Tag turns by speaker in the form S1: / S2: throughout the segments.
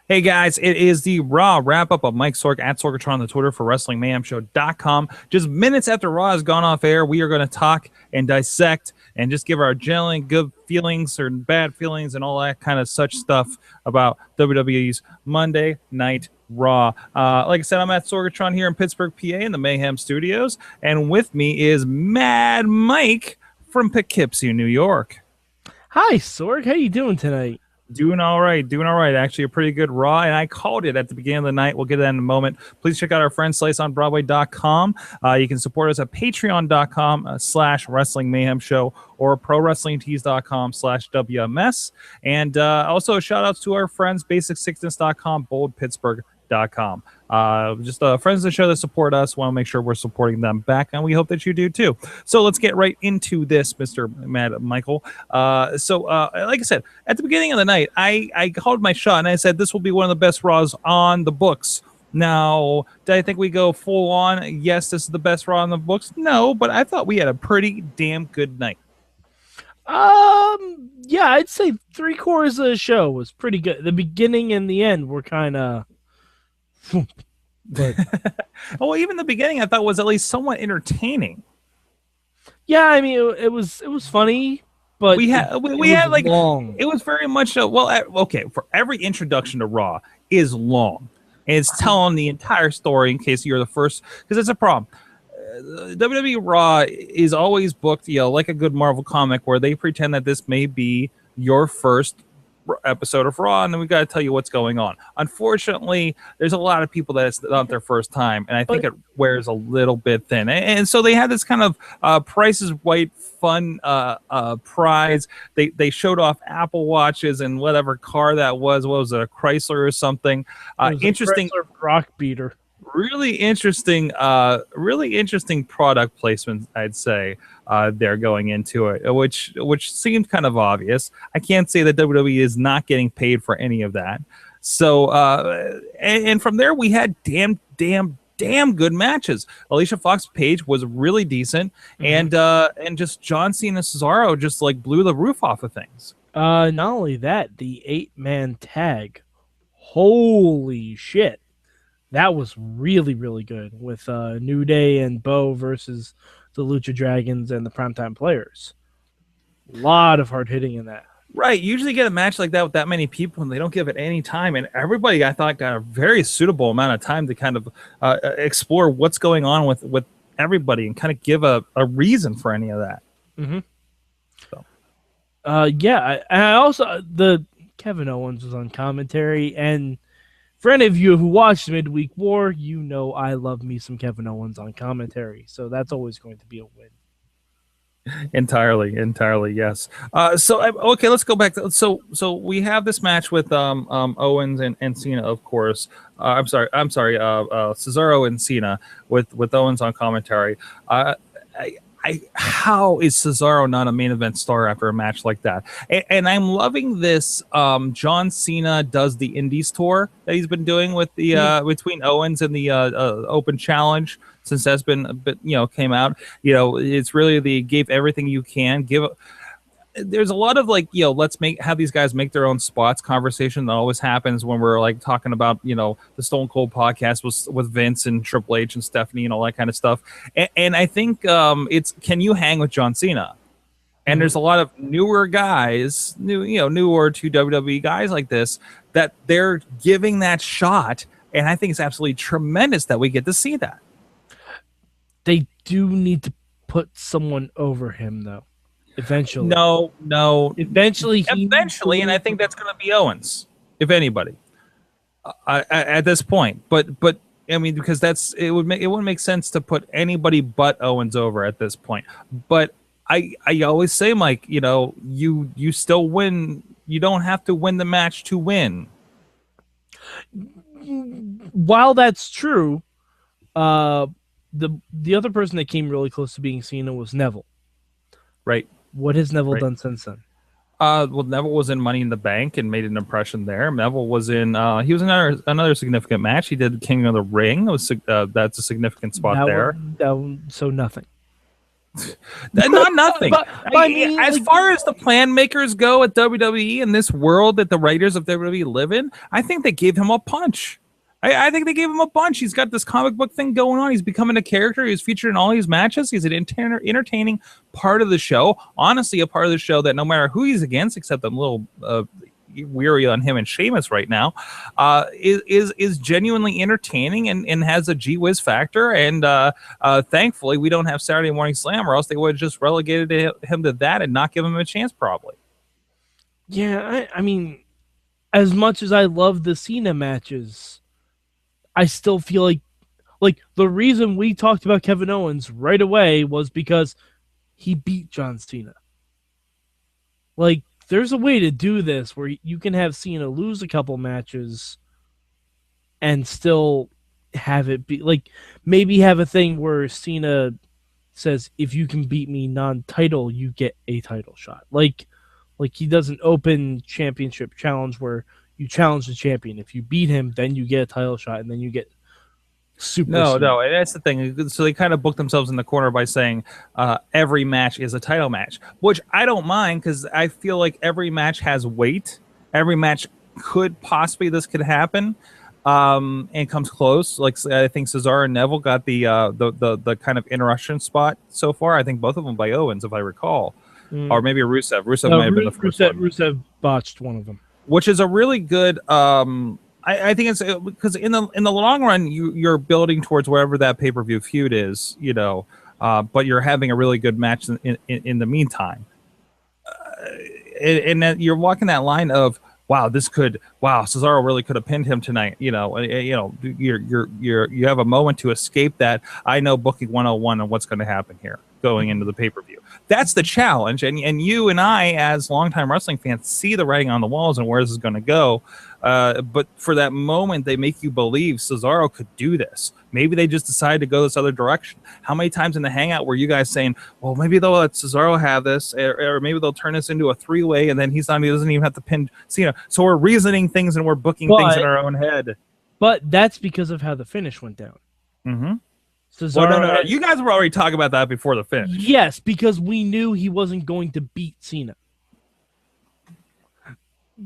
S1: Hey guys, it is the Raw wrap up of Mike Sorg at Sorgatron on the Twitter for WrestlingMayhemShow.com. Just minutes after Raw has gone off air, we are going to talk and dissect and just give our generally good feelings or bad feelings and all that kind of such stuff about WWE's Monday Night Raw. Like I said, I'm at Sorgatron here in Pittsburgh, PA, in the Mayhem Studios, and with me is Mad Mike from Poughkeepsie, New York.
S2: Hi, Sorg. How you doing tonight?
S1: Doing all right. Actually, a pretty good Raw, and I called it at the beginning of the night. We'll get to that in a moment. Please check out our friends, SliceOnBroadway.com. You can support us at Patreon.com/Wrestling Mayhem Show or ProWrestlingTees.com/WMS. And also, shout outs to our friends, BasicSickness.com, BoldPittsburgh.com. Just friends of the show that support us. Want to make sure we're supporting them back, and we hope that you do too. So let's get right into this, Mr. Mad Michael. Like I said, at the beginning of the night, I called my shot and I said this will be one of the best Raws on the books. Now, did I think we go full on? Yes, this is the best Raw on the books. No, but I thought we had a pretty damn good night.
S2: Yeah, I'd say 3/4 of the show was pretty good. The beginning and the end were kind of. But
S1: well, even the beginning I thought was at least somewhat entertaining.
S2: Yeah, I mean it was funny, but
S1: we had like
S2: long.
S1: It was very much okay. For every introduction to Raw is long, and it's telling the entire story. In case you're the first, because it's a problem. WWE Raw is always booked, like a good Marvel comic, where they pretend that this may be your first episode of Raw, and then we got to tell you what's going on. Unfortunately, there's a lot of people that it's not their first time, and I think it wears a little bit thin. And so they had this kind of Price is Right fun prize. They showed off Apple Watches and whatever car that was. What was it, a Chrysler or something? Interesting
S2: rock beater.
S1: Really interesting product placement, I'd say. They're going into it, which seemed kind of obvious. I can't say that WWE is not getting paid for any of that. So, and from there we had damn good matches. Alicia Fox Page was really decent, and just John Cena Cesaro just like blew the roof off of things.
S2: Not only that, the 8-man tag, holy shit. That was really, really good with New Day and Bo versus the Lucha Dragons and the Primetime Players. A lot of hard hitting in that.
S1: Right. Usually get a match like that with that many people and they don't give it any time. And everybody, I thought, got a very suitable amount of time to kind of explore what's going on with everybody and kind of give a reason for any of that.
S2: Mm-hmm. So. I also, the Kevin Owens was on commentary, and for any of you who watched Midweek War, you know I love me some Kevin Owens on commentary, so that's always going to be a win.
S1: Entirely, yes. Okay, let's go back. So we have this match with Owens and Cena, of course. I'm sorry, Cesaro and Cena with Owens on commentary. How is Cesaro not a main event star after a match like that? And I'm loving this. John Cena does the Indies tour that he's been doing with the between Owens and the Open Challenge since that's been a bit, came out. It's really the gave everything you can give. There's a lot of let's have these guys make their own spots conversation that always happens when we're like talking about the Stone Cold podcast with Vince and Triple H and Stephanie and all that kind of stuff. And I think it's can you hang with John Cena? And there's a lot of newer guys, newer to WWE guys like this that they're giving that shot, and I think it's absolutely tremendous that we get to see that.
S2: They do need to put someone over him though. Eventually.
S1: No.
S2: Eventually,
S1: and I think that's going to be Owens, if anybody, at this point. But I mean, because it wouldn't make sense to put anybody but Owens over at this point. But I always say, Mike, you still win. You don't have to win the match to win.
S2: While that's true, the other person that came really close to being Cena was Neville.
S1: Right.
S2: What has Neville done since then?
S1: Well, Neville was in Money in the Bank and made an impression there. Neville was in. He was in another significant match. He did King of the Ring. That's a significant spot there.
S2: So nothing.
S1: Not nothing.
S2: I mean,
S1: as far as the plan makers go at WWE in this world that the writers of WWE live in, I think they gave him a punch. I think they gave him a bunch. He's got this comic book thing going on. He's becoming a character. He's featured in all these matches. He's an entertaining part of the show. Honestly, a part of the show that no matter who he's against, except I'm a little weary on him and Sheamus right now, is genuinely entertaining and has a gee whiz factor. And thankfully, we don't have Saturday Morning Slam, or else they would have just relegated him to that and not give him a chance, probably.
S2: Yeah, I mean, as much as I love the Cena matches, I still feel like the reason we talked about Kevin Owens right away was because he beat John Cena. Like, there's a way to do this where you can have Cena lose a couple matches and still have it be like, maybe have a thing where Cena says, if you can beat me non-title, you get a title shot. Like he does an open championship challenge where you challenge the champion. If you beat him, then you get a title shot, and then you get super.
S1: No, that's the thing. So they kind of booked themselves in the corner by saying every match is a title match, which I don't mind because I feel like every match has weight. Every match could possibly this could happen, and comes close. Like I think Cesaro and Neville got the kind of interruption spot so far. I think both of them by Owens, if I recall, or maybe Rusev. Rusev might have been the first one.
S2: Rusev botched one of them.
S1: Which is a really good. I think it's because in the long run, you're building towards wherever that pay-per-view feud is, but you're having a really good match in the meantime, and then you're walking that line of Cesaro really could have pinned him tonight. You have a moment to escape that. I know booking 101 and what's going to happen here going into the pay-per-view. That's the challenge, and you and I, as longtime wrestling fans, see the writing on the walls and where this is going to go. But for that moment, they make you believe Cesaro could do this. Maybe they just decided to go this other direction. How many times in the hangout were you guys saying, well, maybe they'll let Cesaro have this, or maybe they'll turn this into a three-way, and then he doesn't even have to pin Cena. So we're reasoning things and we're booking things in our own head.
S2: But that's because of how the finish went down.
S1: Mm-hmm.
S2: Cesaro,
S1: no. You guys were already talking about that before the finish.
S2: Yes, because we knew he wasn't going to beat Cena.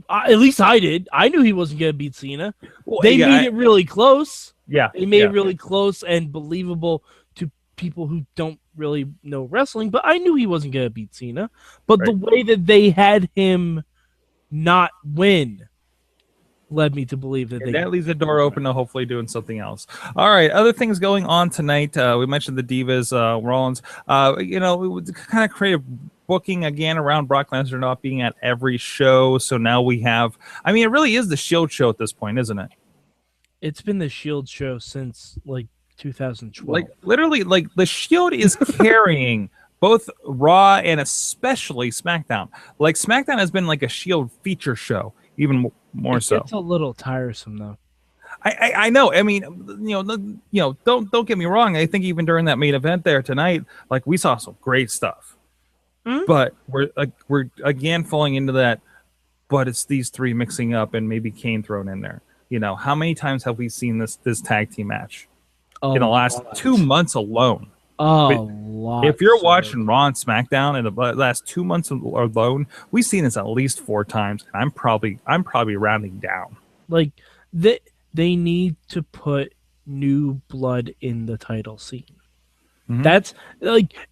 S2: At least I did. I knew he wasn't going to beat Cena. Well, they made it really close.
S1: Yeah.
S2: They made it really close and believable to people who don't really know wrestling, but I knew he wasn't going to beat Cena. But the way that they had him not win led me to believe that
S1: that leaves the door open to hopefully doing something else. All right, other things going on tonight. We mentioned the Divas, Rollins. We kind of creative booking again around Brock Lesnar not being at every show. So now we have, it really is the Shield show at this point, isn't it?
S2: It's been the Shield show since 2012.
S1: Literally, the Shield is carrying both Raw and especially SmackDown. SmackDown has been like a Shield feature show, even more so.
S2: It's a little tiresome though.
S1: I know. Don't get me wrong. I think even during that main event there tonight, we saw some great stuff. Mm-hmm. But we're again falling into that. But it's these three mixing up and maybe Kane thrown in there. How many times have we seen this tag team match in the last 2 months alone? If you're watching Raw and SmackDown in the last 2 months alone, we've seen this at least 4 times. And I'm probably rounding down.
S2: They need to put new blood in the title scene.
S1: Mm-hmm.
S2: That's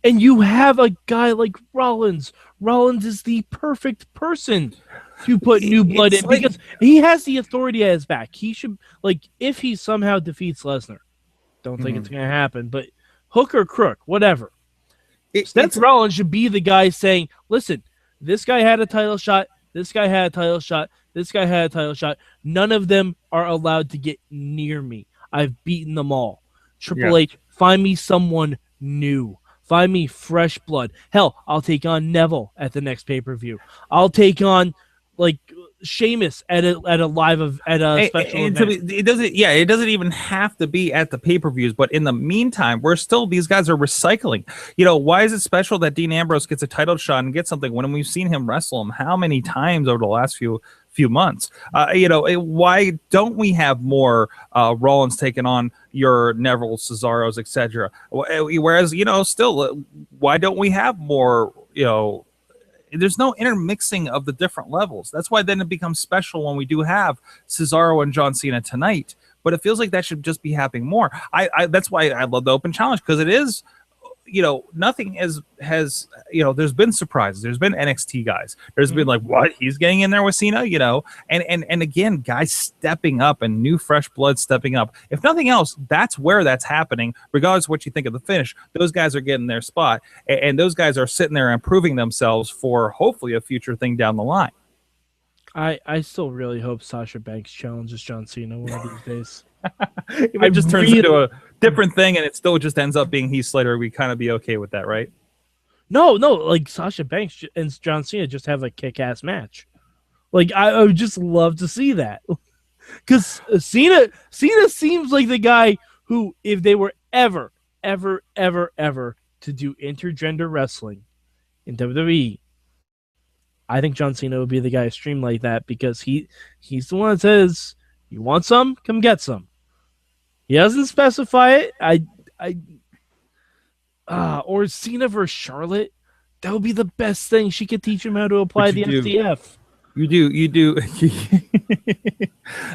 S2: and you have a guy like Rollins. Rollins is the perfect person to put new blood in because he has the authority at his back. He should if he somehow defeats Lesnar, don't think it's going to happen, but hook or crook, whatever. Seth Rollins should be the guy saying, listen, this guy had a title shot, this guy had a title shot, this guy had a title shot. None of them are allowed to get near me. I've beaten them all. Triple H, find me someone new. Find me fresh blood. Hell, I'll take on Neville at the next pay-per-view. I'll take on Sheamus at a special event.
S1: It doesn't even have to be at the pay-per-views, but in the meantime, these guys are recycling. Why is it special that Dean Ambrose gets a title shot and gets something when we've seen him wrestle him how many times over the last few months? Why don't we have more Rollins taking on your Neville, Cesaros, etc.? Whereas, still, why don't we have more, there's no intermixing of the different levels. That's why then it becomes special when we do have Cesaro and John Cena tonight. But it feels like that should just be happening more. That's why I love the open challenge, because it is, nothing has there's been surprises. There's been NXT guys. There's been like, what? He's getting in there with Cena, and again, guys stepping up and new fresh blood stepping up. If nothing else, that's where that's happening. Regardless of what you think of the finish, those guys are getting their spot, and those guys are sitting there improving themselves for hopefully a future thing down the line.
S2: I still really hope Sasha Banks challenges John Cena one of these days.
S1: It just turns into a different thing, and it still just ends up being Heath Slater. We kind of be okay with that, right?
S2: No, like Sasha Banks and John Cena just have a kick-ass match. Like I would just love to see that, because Cena seems like the guy who, if they were ever to do intergender wrestling in WWE, I think John Cena would be the guy to stream like that, because he's the one that says, "You want some? Come get some." He doesn't specify it. Or Cena versus Charlotte. That would be the best thing. She could teach him how to apply the FTF.
S1: You do.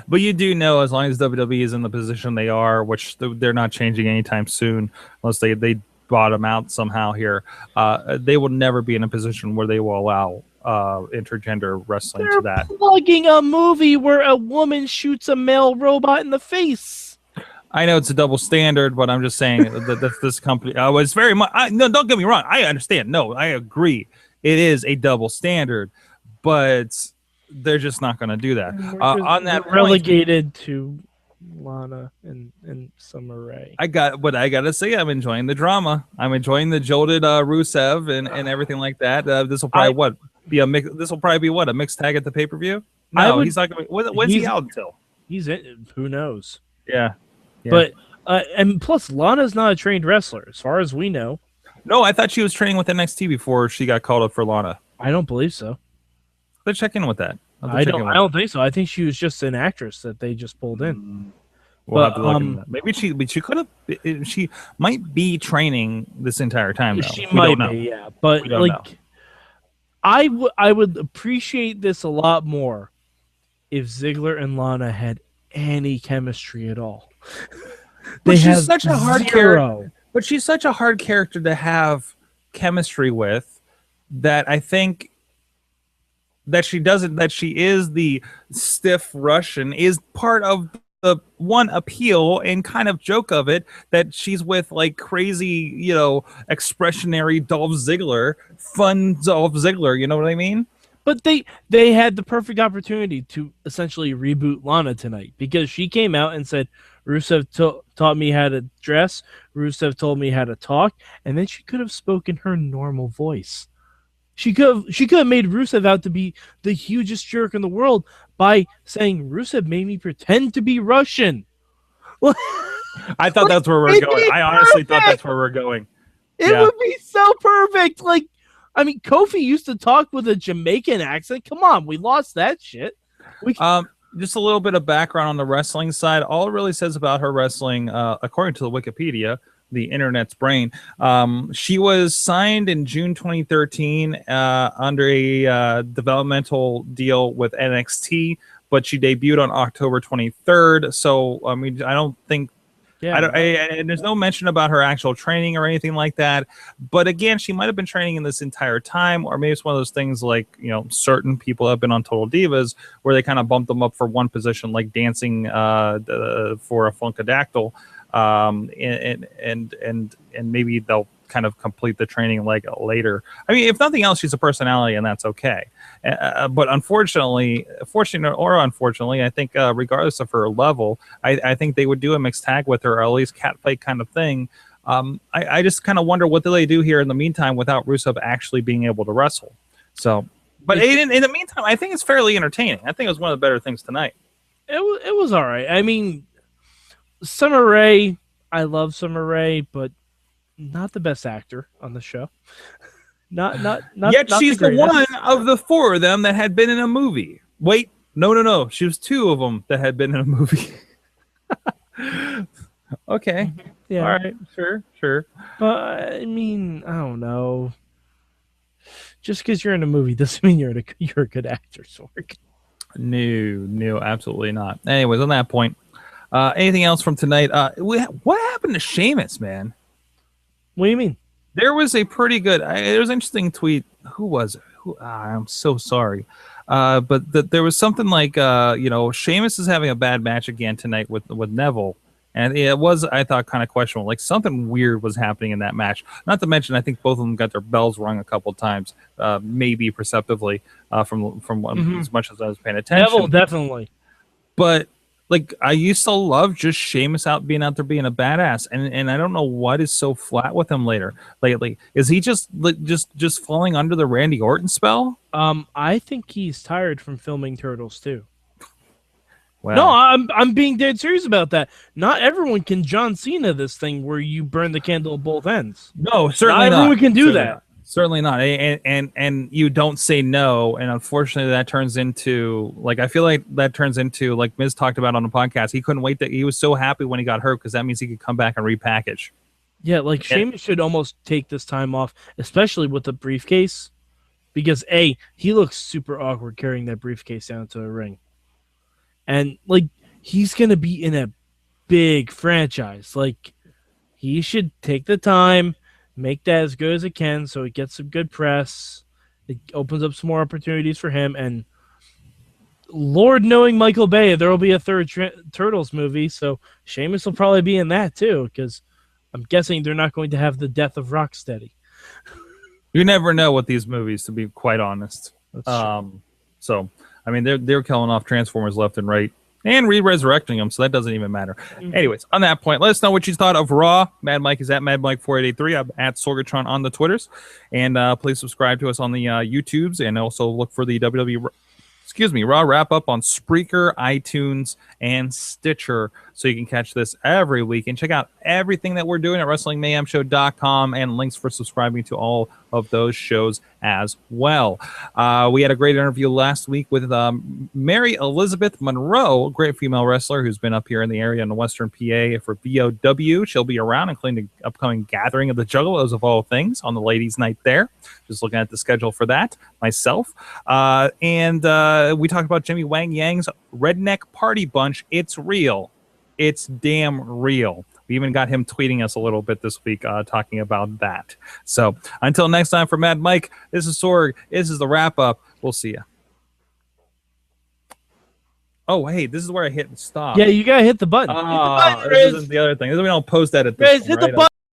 S1: But you do know, as long as WWE is in the position they are, which they're not changing anytime soon, unless they bottom out somehow here, they will never be in a position where they will allow intergender wrestling to that.
S2: Plugging a movie where a woman shoots a male robot in the face.
S1: I know it's a double standard, but I'm just saying that this company was very much. No, don't get me wrong. I understand. No, I agree. It is a double standard, but they're just not going to do that. On that point,
S2: relegated to Lana and Summer Rae.
S1: I gotta say, I'm enjoying the drama. I'm enjoying the jolted Rusev and everything like that. This will probably be a mix. This will probably be a mixed tag at the pay-per-view. No, he's not going. When's he out until?
S2: He's in. Who knows?
S1: Yeah.
S2: But and plus, Lana's not a trained wrestler, as far as we know.
S1: No, I thought she was training with NXT before she got called up for Lana.
S2: I don't believe so.
S1: Let's check in with that.
S2: I don't think so. I think she was just an actress that they just pulled in.
S1: We'll have to look into that. Maybe she could have. She might be training this entire time. Though.
S2: She might be, yeah. But like, I would appreciate this a lot more if Ziggler and Lana had any chemistry at all.
S1: But she's such a hard character. But she's such a hard character to have chemistry with, that I think that she doesn't. That she is the stiff Russian is part of the one appeal and kind of joke of it, that she's with like crazy, expressionary Dolph Ziggler, fun Dolph Ziggler. You know what I mean?
S2: But they had the perfect opportunity to essentially reboot Lana tonight, because she came out and said, Rusev taught me how to dress, Rusev told me how to talk, and then she could have spoken her normal voice. She could have made Rusev out to be the hugest jerk in the world by saying, Rusev made me pretend to be Russian.
S1: I thought that's where we're going. I honestly thought that's where we're going.
S2: It would be so perfect. Like, I mean, Kofi used to talk with a Jamaican accent. Come on, we lost that shit.
S1: Just a little bit of background on the wrestling side. All it really says about her wrestling, according to the Wikipedia, the internet's brain, she was signed in June 2013 under a developmental deal with NXT, but she debuted on October 23rd. So, I mean, I don't think. Yeah, and there's no mention about her actual training or anything like that. But again, she might have been training in this entire time, or maybe it's one of those things like, certain people have been on Total Divas where they kind of bump them up for one position, like dancing for a Funkadactyl, and maybe they'll kind of complete the training like later. I mean, if nothing else, she's a personality, and that's okay. But fortunately or unfortunately, I think regardless of her level, I think they would do a mixed tag with her, or at least catfight kind of thing. I just kind of wonder, what do they do here in the meantime without Rusev actually being able to wrestle? So But in the meantime, I think it's fairly entertaining. I think it was one of the better things tonight.
S2: It was all right. I mean, Summer Rae, I love Summer Rae, but not the best actor on the show. Not
S1: Yet
S2: not
S1: she's the
S2: greatest.
S1: one of the four of them that had been in a movie. Wait, no. She was two of them that had been in a movie. Okay.
S2: Yeah.
S1: All right. Sure.
S2: But I mean, I don't know. Just because you're in a movie doesn't mean you're a good actor, Sorg.
S1: No, absolutely not. Anyways, on that point, anything else from tonight? What happened to Sheamus, man?
S2: What do you mean?
S1: There was a pretty good. There was an interesting tweet. Who was it? I'm so sorry. But there was something like, Sheamus is having a bad match again tonight with Neville. And it was, I thought, kind of questionable. Like something weird was happening in that match. Not to mention, I think both of them got their bells rung a couple of times, maybe perceptively, from as much as I was paying attention.
S2: Neville, definitely.
S1: But like, I used to love just Sheamus being out there being a badass, and I don't know what is so flat with him lately. Is he just falling under the Randy Orton spell?
S2: I think he's tired from filming Turtles too.
S1: Well,
S2: No, I'm being dead serious about that. Not everyone can John Cena this thing where you burn the candle at both ends.
S1: No, certainly
S2: not everyone can do that.
S1: Certainly not. And you don't say no. And unfortunately, that turns into, like, I feel like that turns into, like Miz talked about on the podcast. He couldn't wait. He was so happy when he got hurt because that means he could come back and repackage.
S2: Yeah, like Sheamus should almost take this time off, especially with the briefcase, because he looks super awkward carrying that briefcase down to the ring. And, like, he's going to be in a big franchise. Like, he should take the time, make that as good as it can so he gets some good press. It opens up some more opportunities for him. And Lord knowing Michael Bay, there will be a third Turtles movie, so Sheamus will probably be in that too, because I'm guessing they're not going to have the death of Rocksteady.
S1: You never know with these movies, to be quite honest.
S2: That's true.
S1: So, I mean, they're killing off Transformers left and right and re-resurrecting them, so that doesn't even matter. Mm-hmm. Anyways, on that point, let us know what you thought of Raw. Mad Mike is at MadMike4883. I'm at Sorgatron on the Twitters. And please subscribe to us on the YouTubes, and also look for the WWE Raw wrap-up on Spreaker, iTunes, and Stitcher, so you can catch this every week. And check out everything that we're doing at WrestlingMayhemShow.com, and links for subscribing to all of those shows as well. We had a great interview last week with Mary Elizabeth Monroe, a great female wrestler who's been up here in the area in the Western PA for VOW. She'll be around, including the upcoming Gathering of the Juggalos of all things on the ladies' night there. Just looking at the schedule for that myself. And we talked about Jimmy Wang Yang's Redneck Party Bunch. It's real. It's damn real. We even got him tweeting us a little bit this week talking about that. So until next time, for Mad Mike, this is Sorg. This is the wrap-up. We'll see you. Oh, hey, this is where I hit stop.
S2: Yeah, you got to hit the button.
S1: This isn't the other thing. We don't post that at this
S2: Hit the button.